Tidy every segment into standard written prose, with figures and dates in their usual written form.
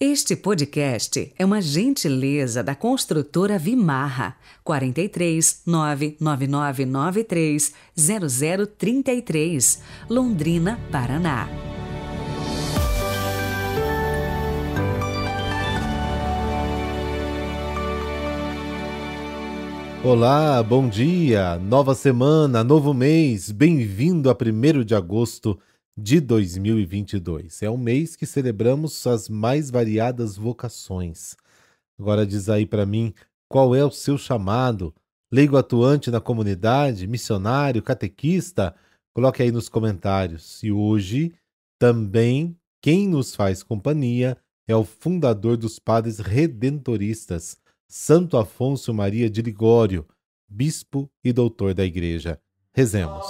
Este podcast é uma gentileza da construtora Vimarra, 43 99993 0033, Londrina, Paraná. Olá, bom dia, nova semana, novo mês, bem-vindo a 1º de agosto de 2022. É um mês que celebramos as mais variadas vocações. Agora diz aí para mim, qual é o seu chamado? Leigo atuante na comunidade, missionário, catequista? Coloque aí nos comentários. E hoje, também, quem nos faz companhia é o fundador dos Padres Redentoristas, Santo Afonso Maria de Ligório, bispo e doutor da Igreja. Rezemos.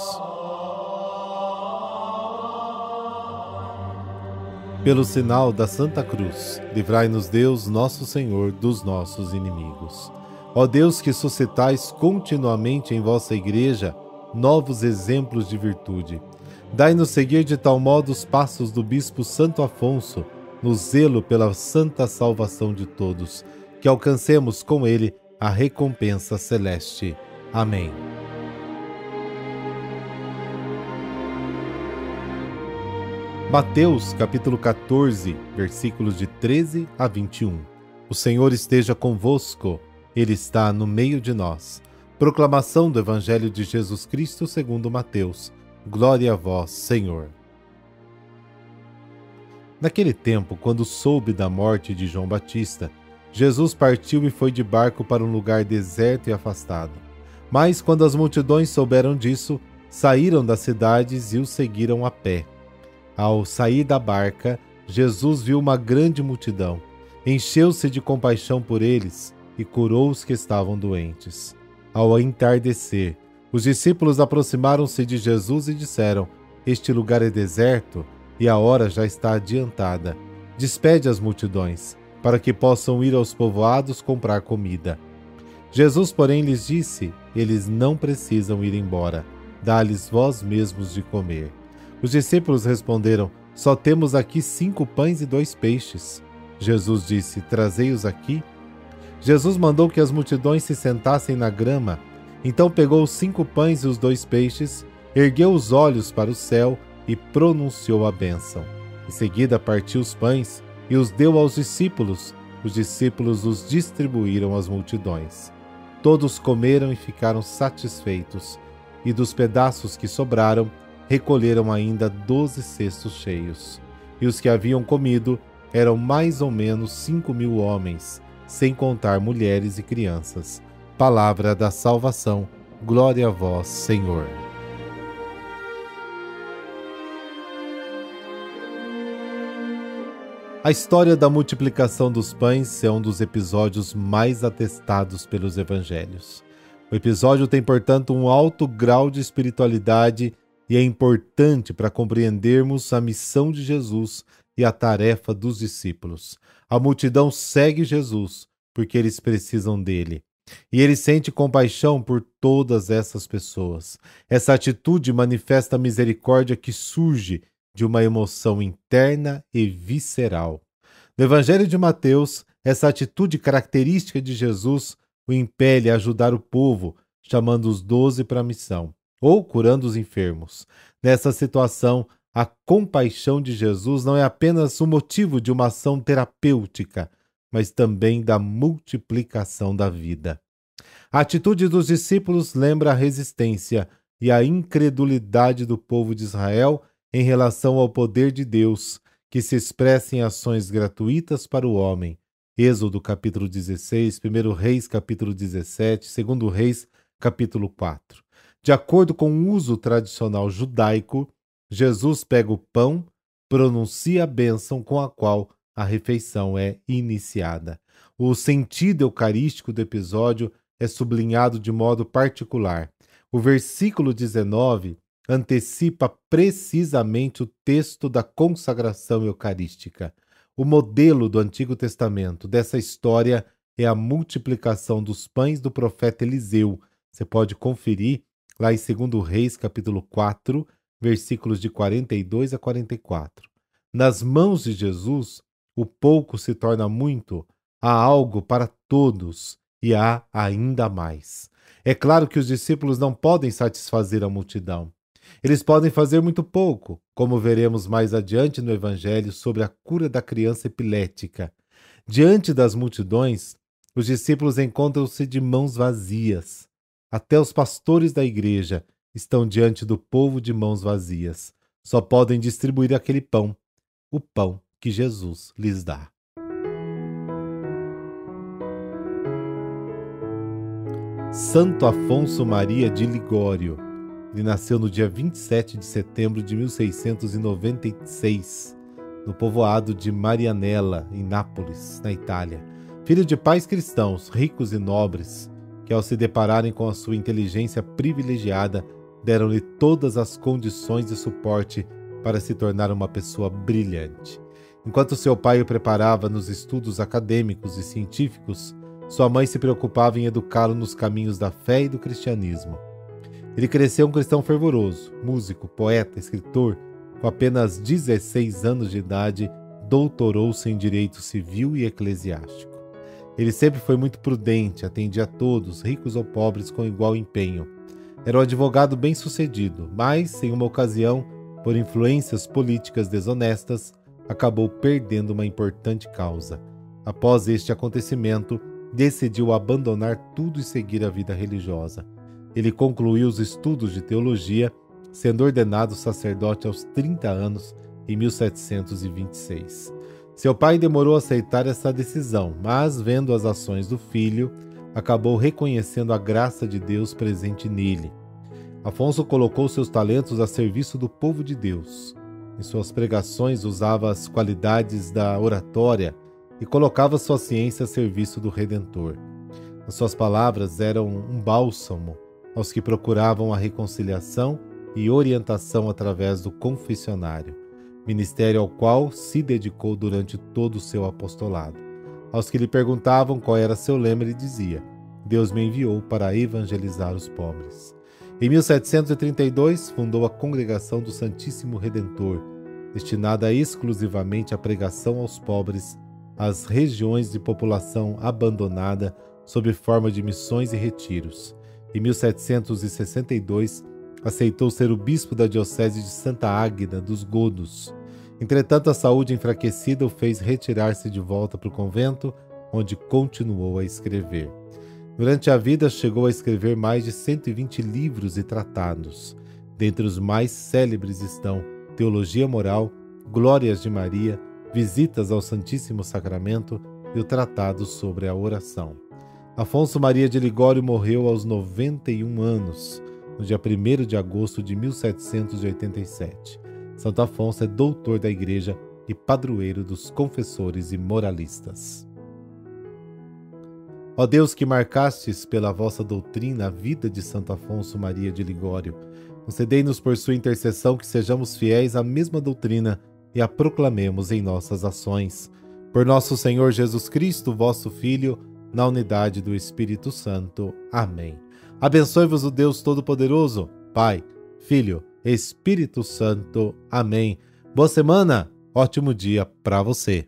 Pelo sinal da Santa Cruz, livrai-nos Deus, nosso Senhor, dos nossos inimigos. Ó Deus, que suscitais continuamente em vossa Igreja novos exemplos de virtude, dai-nos seguir de tal modo os passos do bispo Santo Afonso, no zelo pela santa salvação de todos, que alcancemos com ele a recompensa celeste. Amém. Mateus, capítulo 14, versículos de 13 a 21. O Senhor esteja convosco, Ele está no meio de nós. Proclamação do Evangelho de Jesus Cristo segundo Mateus. Glória a vós, Senhor. Naquele tempo, quando soube da morte de João Batista, Jesus partiu e foi de barco para um lugar deserto e afastado. Mas, quando as multidões souberam disso, saíram das cidades e o seguiram a pé. Ao sair da barca, Jesus viu uma grande multidão, encheu-se de compaixão por eles e curou os que estavam doentes. Ao entardecer, os discípulos aproximaram-se de Jesus e disseram: Este lugar é deserto e a hora já está adiantada. Despede as multidões, para que possam ir aos povoados comprar comida. Jesus, porém, lhes disse: Eles não precisam ir embora. Dá-lhes vós mesmos de comer. Os discípulos responderam: Só temos aqui 5 pães e 2 peixes. Jesus disse: Trazei-os aqui. Jesus mandou que as multidões se sentassem na grama. Então pegou os 5 pães e os 2 peixes, ergueu os olhos para o céu e pronunciou a bênção. Em seguida partiu os pães e os deu aos discípulos. Os discípulos os distribuíram às multidões. Todos comeram e ficaram satisfeitos, e dos pedaços que sobraram, recolheram ainda 12 cestos cheios. E os que haviam comido eram mais ou menos 5.000 homens, sem contar mulheres e crianças. Palavra da salvação. Glória a vós, Senhor. A história da multiplicação dos pães é um dos episódios mais atestados pelos evangelhos. O episódio tem, portanto, um alto grau de espiritualidade e é importante para compreendermos a missão de Jesus e a tarefa dos discípulos. A multidão segue Jesus porque eles precisam dele. E ele sente compaixão por todas essas pessoas. Essa atitude manifesta a misericórdia que surge de uma emoção interna e visceral. No Evangelho de Mateus, essa atitude característica de Jesus o impele a ajudar o povo, chamando os 12 para a missão, ou curando os enfermos. Nessa situação, a compaixão de Jesus não é apenas o motivo de uma ação terapêutica, mas também da multiplicação da vida. A atitude dos discípulos lembra a resistência e a incredulidade do povo de Israel em relação ao poder de Deus, que se expressa em ações gratuitas para o homem. Êxodo capítulo 16, 1 Reis capítulo 17, 2 Reis capítulo 4. De acordo com o uso tradicional judaico, Jesus pega o pão, pronuncia a bênção com a qual a refeição é iniciada. O sentido eucarístico do episódio é sublinhado de modo particular. O versículo 19 antecipa precisamente o texto da consagração eucarística. O modelo do Antigo Testamento dessa história é a multiplicação dos pães do profeta Eliseu. Você pode conferir lá em 2 Reis, capítulo 4, versículos de 42 a 44. Nas mãos de Jesus, o pouco se torna muito, há algo para todos e há ainda mais. É claro que os discípulos não podem satisfazer a multidão. Eles podem fazer muito pouco, como veremos mais adiante no Evangelho sobre a cura da criança epilética. Diante das multidões, os discípulos encontram-se de mãos vazias. Até os pastores da igreja estão diante do povo de mãos vazias. Só podem distribuir aquele pão, o pão que Jesus lhes dá. Santo Afonso Maria de Ligório. Ele nasceu no dia 27 de setembro de 1696, no povoado de Marianella, em Nápoles, na Itália. Filho de pais cristãos, ricos e nobres, que ao se depararem com a sua inteligência privilegiada, deram-lhe todas as condições e suporte para se tornar uma pessoa brilhante. Enquanto seu pai o preparava nos estudos acadêmicos e científicos, sua mãe se preocupava em educá-lo nos caminhos da fé e do cristianismo. Ele cresceu um cristão fervoroso, músico, poeta, escritor. Com apenas 16 anos de idade, doutorou-se em direito civil e eclesiástico. Ele sempre foi muito prudente, atendia a todos, ricos ou pobres, com igual empenho. Era um advogado bem-sucedido, mas, em uma ocasião, por influências políticas desonestas, acabou perdendo uma importante causa. Após este acontecimento, decidiu abandonar tudo e seguir a vida religiosa. Ele concluiu os estudos de teologia, sendo ordenado sacerdote aos 30 anos, em 1726. Seu pai demorou a aceitar essa decisão, mas, vendo as ações do filho, acabou reconhecendo a graça de Deus presente nele. Afonso colocou seus talentos a serviço do povo de Deus. Em suas pregações usava as qualidades da oratória e colocava sua ciência a serviço do Redentor. As suas palavras eram um bálsamo aos que procuravam a reconciliação e orientação através do confessionário, ministério ao qual se dedicou durante todo o seu apostolado. Aos que lhe perguntavam qual era seu lema, ele dizia: Deus me enviou para evangelizar os pobres. Em 1732, fundou a Congregação do Santíssimo Redentor, destinada exclusivamente à pregação aos pobres, às regiões de população abandonada, sob forma de missões e retiros. Em 1762, aceitou ser o bispo da diocese de Santa Águeda dos Godos. Entretanto, a saúde enfraquecida o fez retirar-se de volta para o convento, onde continuou a escrever. Durante a vida, chegou a escrever mais de 120 livros e tratados. Dentre os mais célebres estão Teologia Moral, Glórias de Maria, Visitas ao Santíssimo Sacramento e o Tratado sobre a Oração. Afonso Maria de Ligório morreu aos 91 anos, no dia 1º de agosto de 1787. Santo Afonso é doutor da Igreja e padroeiro dos confessores e moralistas. Ó Deus, que marcastes pela vossa doutrina a vida de Santo Afonso Maria de Ligório, concedei-nos por sua intercessão que sejamos fiéis à mesma doutrina e a proclamemos em nossas ações. Por nosso Senhor Jesus Cristo, vosso Filho, na unidade do Espírito Santo. Amém. Abençoe-vos o Deus Todo-Poderoso, Pai, Filho, Espírito Santo. Amém. Boa semana, ótimo dia para você.